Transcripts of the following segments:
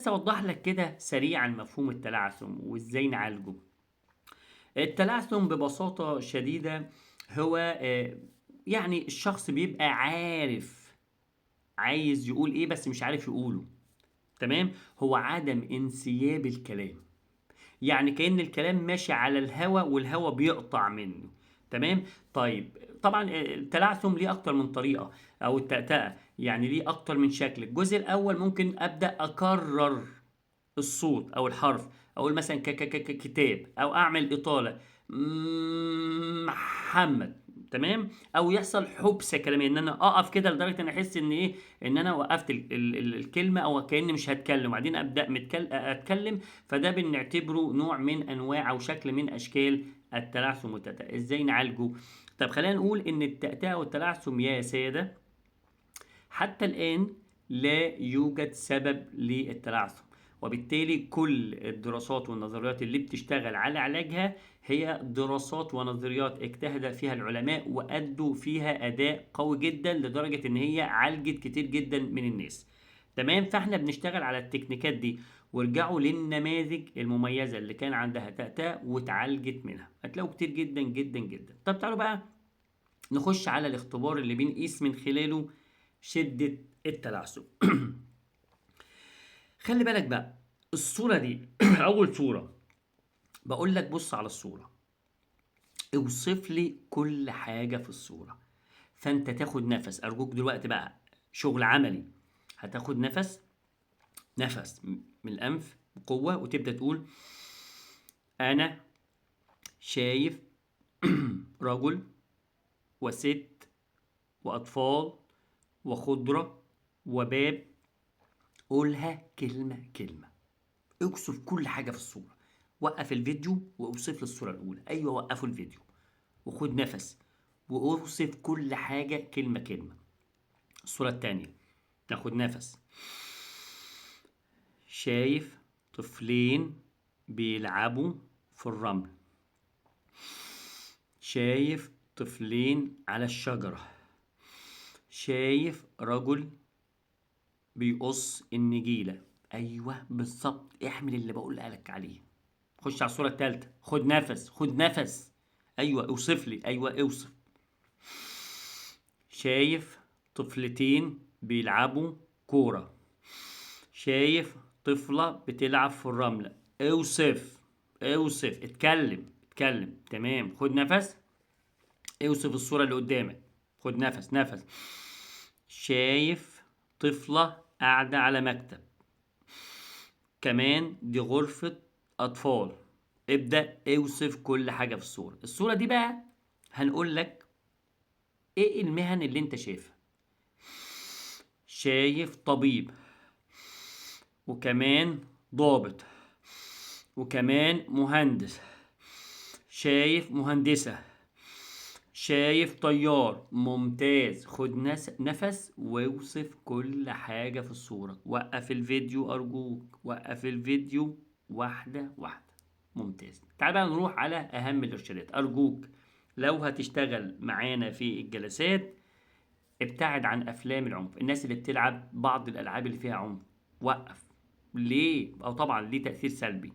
بس أوضح لك كده سريعا مفهوم التلعثم وإزاي نعالجه. التلعثم ببساطة شديدة هو يعني الشخص بيبقى عارف عايز يقول إيه بس مش عارف يقوله. تمام. هو عدم انسياب الكلام، يعني كأن الكلام ماشي على الهوا والهوا بيقطع منه. تمام. طيب، طبعا التلعثم ليه اكتر من طريقة، او التأتأة يعني ليه اكتر من شكل. الجزء الاول ممكن ابدأ اكرر الصوت او الحرف، اقول مثلا كتاب، او اعمل اطاله محمد. تمام. او يحصل حبسه كلاميه، ان انا اقف كده لدرجه ان احس ان ايه، ان انا وقفت الكلمه، او كاني مش هتكلم وبعدين ابدا اتكلم. فده بنعتبره نوع من انواع او شكل من اشكال التلعثم والتأتأة. ازاي نعالجه؟ طب خلينا نقول ان التأتأة والتلعثم يا ساده حتى الآن لا يوجد سبب للتلعثم، وبالتالي كل الدراسات والنظريات اللي بتشتغل على علاجها هي دراسات ونظريات اجتهد فيها العلماء وأدوا فيها أداء قوي جدا لدرجة إن هي عالجت كتير جدا من الناس. تمام. فاحنا بنشتغل على التكنيكات دي، وارجعوا للنماذج المميزة اللي كان عندها تأتأة واتعالجت منها، هتلاقوا كتير جدا جدا جدا. طب تعالوا بقى نخش على الاختبار اللي بنقيس من خلاله شدة التلعثم. خلي بالك بقى، الصورة دي أول صورة، بقول لك بص على الصورة، اوصف لي كل حاجة في الصورة. فأنت تاخد نفس، أرجوك دلوقتي بقى شغل عملي. هتاخد نفس من الأنف بقوة، وتبدأ تقول: أنا شايف رجل وست وأطفال وخضرة وباب. قولها كلمة كلمة، اوصف كل حاجة في الصورة. وقف الفيديو واوصف لي الصورة الأولى. أيوة، وقفوا الفيديو وخد نفس واوصف كل حاجة كلمة كلمة. الصورة التانية، ناخد نفس. شايف طفلين بيلعبوا في الرمل. شايف طفلين على الشجرة. شايف رجل بيقص النجيلة. أيوة بالظبط، احمل اللي بقول لك عليه. خش على الصورة التالتة، خد نفس خد نفس. ايوه اوصف لي، ايوه اوصف. شايف طفلتين بيلعبوا كورة. شايف طفلة بتلعب في الرملة. اوصف اوصف، اتكلم اتكلم. تمام، خد نفس. اوصف الصورة اللي قدامك. خد نفس. شايف طفلة قاعدة على مكتب. كمان دي غرفة أطفال. ابدأ اوصف كل حاجة في الصورة. الصورة دي بقى هنقول لك ايه المهن اللي انت شايفها. شايف طبيب، وكمان ضابط، وكمان مهندس. شايف مهندسة. شايف طيار. ممتاز. خد نفس واوصف كل حاجة في الصورة. وقف الفيديو أرجوك، وقف الفيديو واحدة واحدة. ممتاز. تعال بقى نروح على أهم الإرشادات. أرجوك لو هتشتغل معانا في الجلسات ابتعد عن أفلام العنف. الناس اللي بتلعب بعض الألعاب اللي فيها عنف وقف. ليه؟ أو طبعا ليه تأثير سلبي.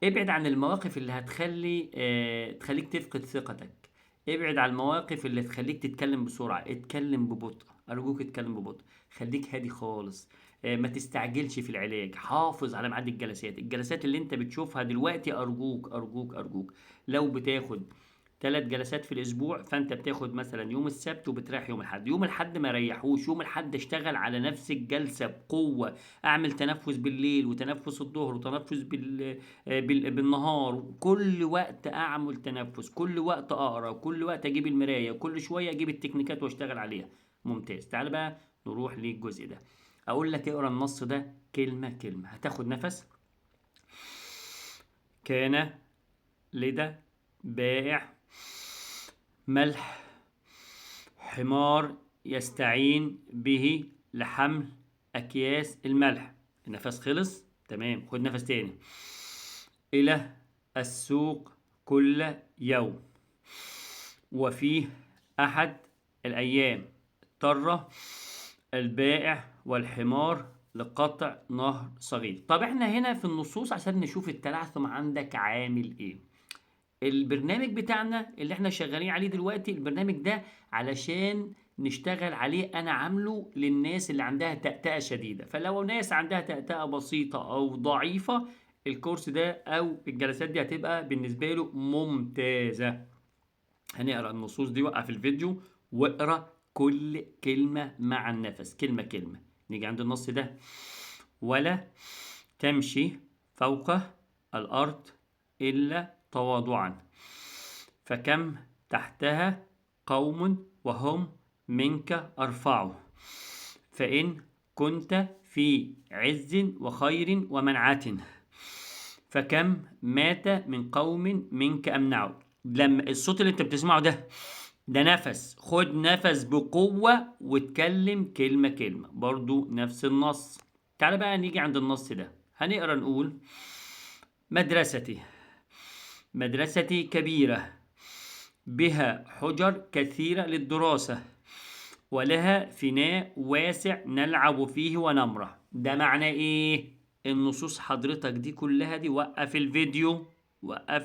ابعد عن المواقف اللي هتخلي تخليك تفقد ثقتك. ابعد عن المواقف اللي تخليك تتكلم بسرعة. اتكلم ببطء، أرجوك اتكلم ببطء. خليك هادي خالص. ما تستعجلش في العلاج. حافظ على ميعاد الجلسات اللي انت بتشوفها دلوقتي. أرجوك أرجوك أرجوك، لو بتاخد 3 جلسات في الأسبوع، فأنت بتاخد مثلا يوم السبت وبتريح يوم الأحد. يوم الأحد ما ريحوش، يوم الأحد اشتغل على نفس الجلسة بقوة. أعمل تنفس بالليل وتنفس الظهر وتنفس بالنهار. كل وقت اعمل تنفس، كل وقت اقرا، كل وقت اجيب المرايه، كل شويه اجيب التكنيكات واشتغل عليها. ممتاز. تعال بقى نروح للجزء ده. اقول لك اقرا النص ده كلمه كلمه. هتاخد نفس. كان لدى بائع ملح حمار يستعين به لحمل اكياس الملح. النفس خلص. تمام، خد نفس تاني. إلى السوق كل يوم، وفيه أحد الأيام اضطر البائع والحمار لقطع نهر صغير. طب احنا هنا في النصوص عشان نشوف التلعثم عندك عامل ايه. البرنامج بتاعنا اللي احنا شغالين عليه دلوقتي، البرنامج ده علشان نشتغل عليه انا عامله للناس اللي عندها تأتأة شديدة. فلو ناس عندها تأتأة بسيطة او ضعيفة، الكورس ده او الجلسات دي هتبقى بالنسبة له ممتازة. هنقرأ النصوص دي، وقف الفيديو واقرأ كل كلمة مع النفس، كلمة كلمة. نيجي عند النص ده: ولا تمشي فوق الأرض إلا تواضعا، فكم تحتها قوم وهم منك أرفع، فإن كنت في عز وخير ومنعة، فكم مات من قوم منك أمنعوا. لما الصوت اللي انت بتسمعه ده نفس، خد نفس بقوة واتكلم كلمة كلمة، برضو نفس النص. تعال بقى نيجي عند النص ده، هنقرأ نقول: مدرستي كبيرة، بها حجر كثيرة للدراسة، ولها فناء واسع نلعب فيه ونمرح. ده معناه ايه؟ النصوص حضرتك دي كلها دي، وقف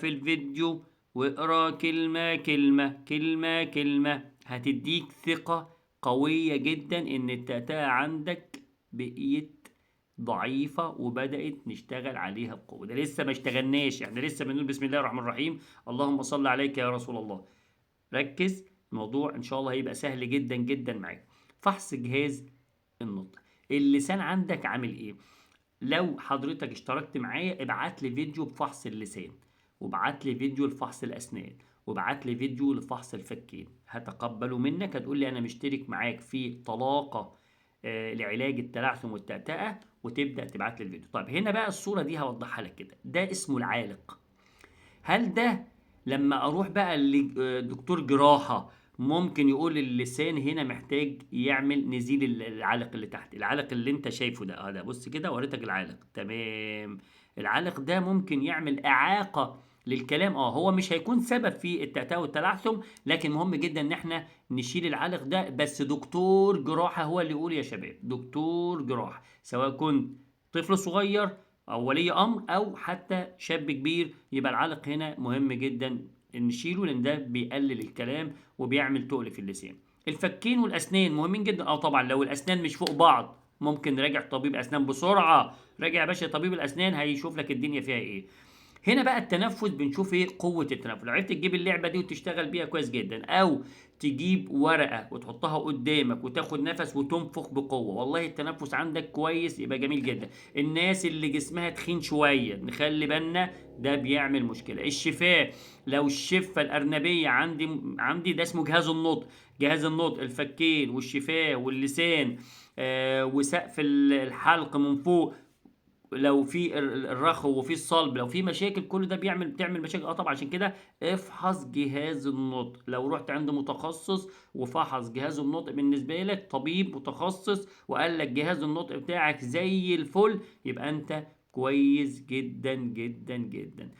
الفيديو واقرا كلمة كلمة كلمة كلمة، هتديك ثقة قوية جدا ان التأتأة عندك بقيت ضعيفة وبدأت نشتغل عليها بقوة. ده لسه ما اشتغلناش، يعني لسه بنقول بسم الله الرحمن الرحيم، اللهم صل عليك يا رسول الله. ركز، الموضوع ان شاء الله هيبقى سهل جدا جدا معاك. فحص جهاز النطق. اللسان عندك عامل ايه؟ لو حضرتك اشتركت معايا، ابعت لي فيديو بفحص اللسان، وابعت لي فيديو لفحص الاسنان، وابعت لي فيديو لفحص الفكين. هتقبله منك، هتقول لي انا مشترك معاك في طلاقة لعلاج التلعثم والتأتأة، وتبدأ تبعت لي الفيديو. طيب هنا بقى الصورة دي هوضحها لك كده، ده اسمه العالق. هل ده لما اروح بقى لدكتور جراحة ممكن يقول اللسان هنا محتاج يعمل نزيل العلق اللي تحت، العلق اللي انت شايفه ده، ده بص كده وريتك العلق تمام. العلق ده ممكن يعمل اعاقة للكلام، هو مش هيكون سبب في التأتأة والتلعثم، لكن مهم جدا ان احنا نشيل العلق ده. بس دكتور جراحة هو اللي يقول يا شباب، دكتور جراحة، سواء كنت طفل صغير او ولي امر او حتى شاب كبير، يبقى العلق هنا مهم جدا ان نشيله، لان ده بيقلل الكلام وبيعمل تقل في اللسان. الفكين والاسنان مهمين جدا. طبعا لو الاسنان مش فوق بعض ممكن نراجع طبيب اسنان بسرعه، راجع يا باشا طبيب الاسنان هيشوف لك الدنيا فيها ايه. هنا بقى التنفس بنشوف ايه قوة التنفس. لو عرفت تجيب اللعبة دي وتشتغل بيها كويس جدا، او تجيب ورقة وتحطها قدامك وتاخد نفس وتنفخ بقوة، والله التنفس عندك كويس، يبقى جميل جدا. الناس اللي جسمها تخين شوية نخلي بالنا، ده بيعمل مشكلة. الشفاه، لو الشفة الأرنبية عندي ده اسمه جهاز النطق. جهاز النطق الفكين والشفاه واللسان وسقف الحلق من فوق، لو في الرخو وفي الصلب، لو في مشاكل، كل ده بتعمل مشاكل. طبعا عشان كده افحص جهاز النطق. لو رحت عند متخصص وفحص جهاز النطق بالنسبه لك، طبيب متخصص وقال لك جهاز النطق بتاعك زي الفل، يبقى انت كويس جدا جدا جدا.